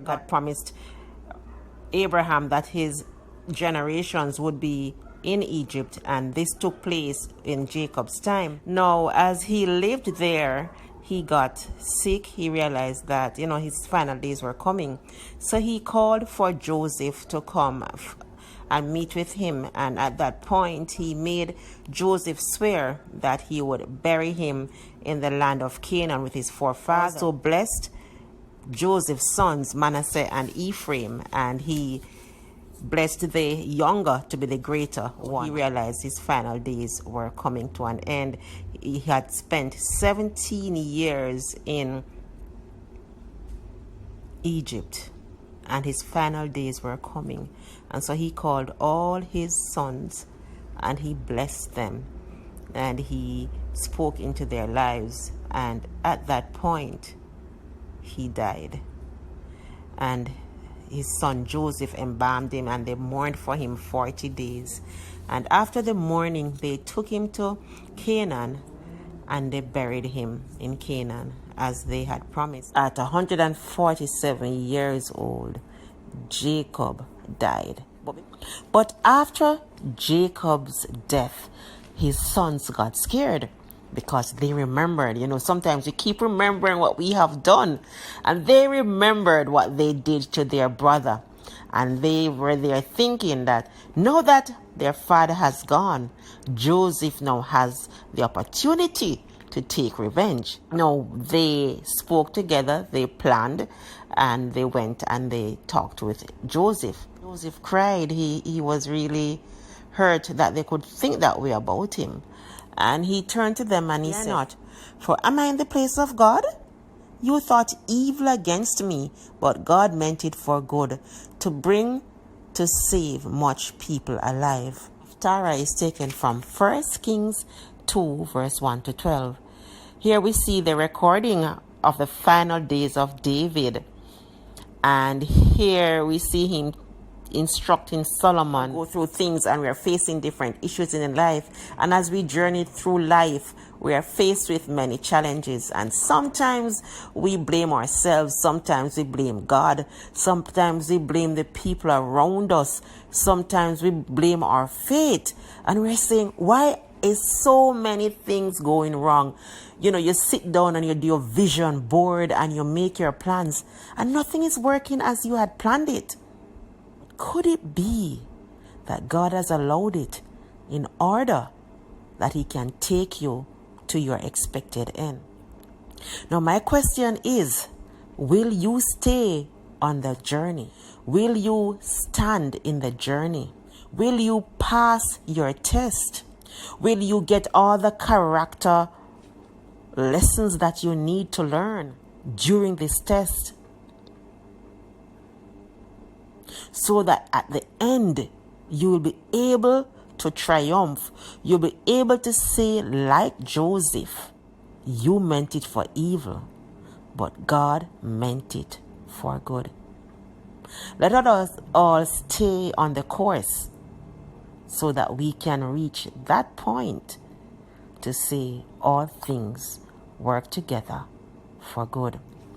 God promised Abraham that his generations would be in Egypt, and this took place in Jacob's time. Now, as he lived there, he got sick. He realized that, his final days were coming. So he called for Joseph to come and meet with him. And at that point, he made Joseph swear that he would bury him in the land of Canaan with his forefathers. So blessed Joseph's sons, Manasseh and Ephraim, and he blessed the younger to be the greater one. He realized his final days were coming to an end. He had spent 17 years in Egypt, and his final days were coming. And so he called all his sons and he blessed them and he spoke into their lives. And at that point, he died. And his son Joseph embalmed him, and they mourned for him 40 days. And after the mourning, they took him to Canaan, and they buried him in Canaan as they had promised. At 147 years old, Jacob died. But after Jacob's death, his sons got scared because they remembered. Sometimes we keep remembering what we have done, and they remembered what they did to their brother. And they were there thinking that now that their father has gone, Joseph now has the opportunity to take revenge. No, they spoke together, they planned, and they went and they talked with Joseph. Joseph cried. He was really hurt that they could think that way about him. And he turned to them and he said, "Not, for am I in the place of God? You thought evil against me, but God meant it for good, to save much people alive." Tara is taken from 1 Kings 2, verse 1 to 12. Here we see the recording of the final days of David. And here we see him instructing Solomon go through things, and we are facing different issues in life. And as we journey through life, we are faced with many challenges, and sometimes we blame ourselves, sometimes we blame God, sometimes we blame the people around us, sometimes we blame our fate, and we're saying, why is so many things going wrong? You sit down and you do your vision board and you make your plans, and nothing is working as you had planned it. Could it be that God has allowed it in order that he can take you to your expected end? Now, my question is, will you stay on the journey? Will you stand in the journey? Will you pass your test? Will you get all the character lessons that you need to learn during this test, so that at the end you will be able to triumph? You'll be able to say, like Joseph, you meant it for evil, but God meant it for good. Let us all stay on the course so that we can reach that point to say all things work together for good.